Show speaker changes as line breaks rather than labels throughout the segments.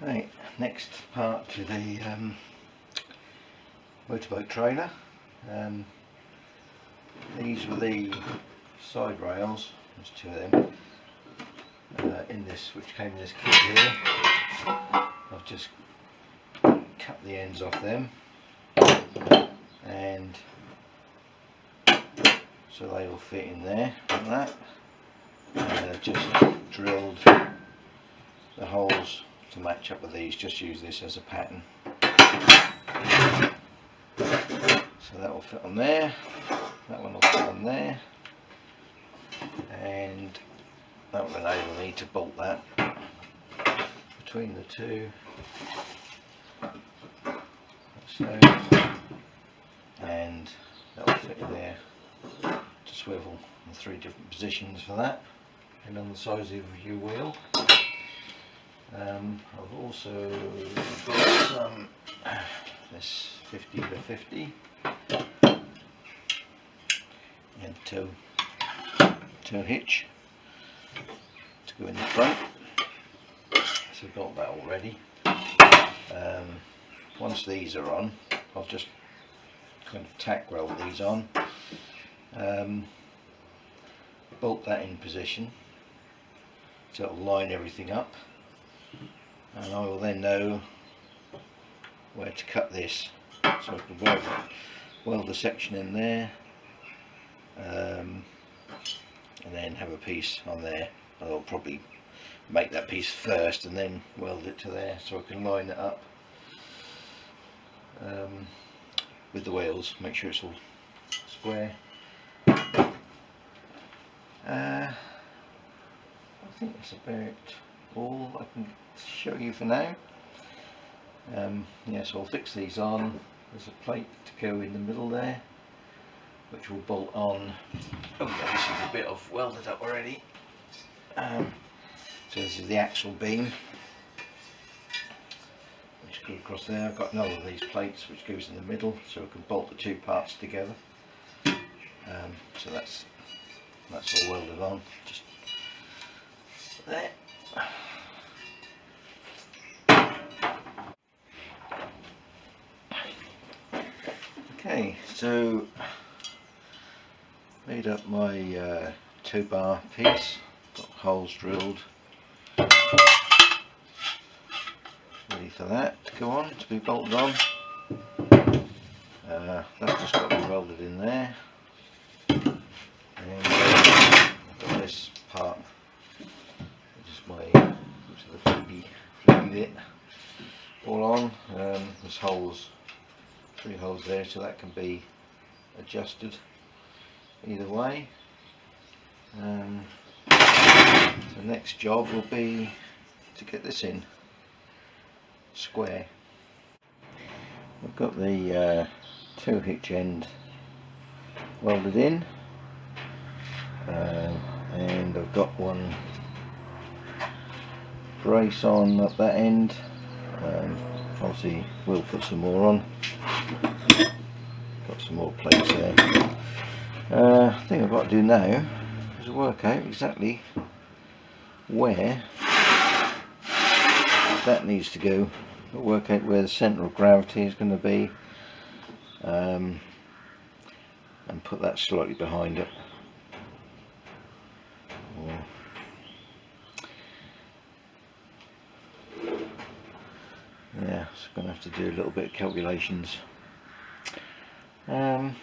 Right, next part to the motorboat trailer. These were the side rails, there's two of them, in this, which came in this kit here. I've just cut the ends off them, and so they all fit in there like that, and I've just drilled the holes to match up with these. Just use this as a pattern. So that will fit on there, that one will fit on there, and that will enable me to bolt that between the two, so, and that will fit there to swivel in 3 different positions for that, and on the size of your wheel. I've also got some this 50 to 50 and toe hitch to go in the front, so I've got that already. Once these are on, I'll just kind of tack weld these on, bolt that in position so it'll line everything up, and I will then know where to cut this, so I can weld the section in there, and then have a piece on there. I'll probably make that piece first and then weld it to there, so I can line it up with the wheels, make sure it's all square. I think that's about all I can show you for now. Yeah, so I'll fix these on. There's a plate to go in the middle there, which will bolt on. Oh yeah, this is a bit of welded up already. So this is the axle beam, which goes across there. I've got another of these plates which goes in the middle, so I can bolt the two parts together. So that's all welded on, just there. Okay, so made up my 2-bar piece, got holes drilled, ready for that to go on, to be bolted on. That's just got to be welded in there, and I've got this part, which is the flippy bit, all on. There's holes, 3 holes there, so that can be adjusted either way. The next job will be to get this in square. I've got the toe hitch end welded in, and I've got one brace on at that end. Obviously we'll put some more on, got some more plates there. The thing I've got to do now is work out exactly where that needs to go, work out where the centre of gravity is going to be, and put that slightly behind it. Yeah, so I'm going to have to do a little bit of calculations. Don't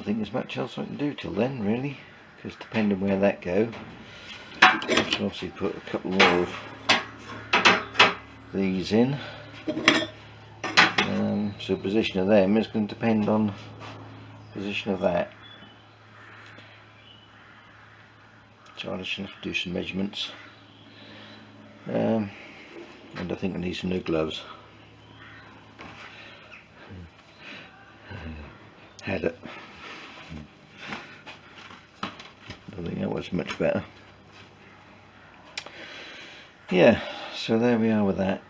think there's much else I can do till then, really, because depending where that goes, I should obviously put a couple more of these in. So position of them is going to depend on position of that. So I just have to do some measurements, and I think I need some new gloves. Had it. I think that was much better. Yeah, so there we are with that.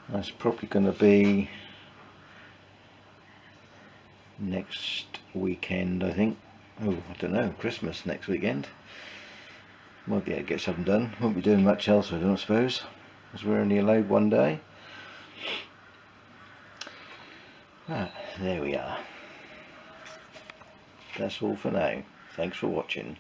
That's probably going to be next weekend, I think. Oh, I don't know, Christmas next weekend. Might be able to get something done. Won't be doing much else, I don't suppose, because we're only allowed one day. There we are. That's all for now. Thanks for watching.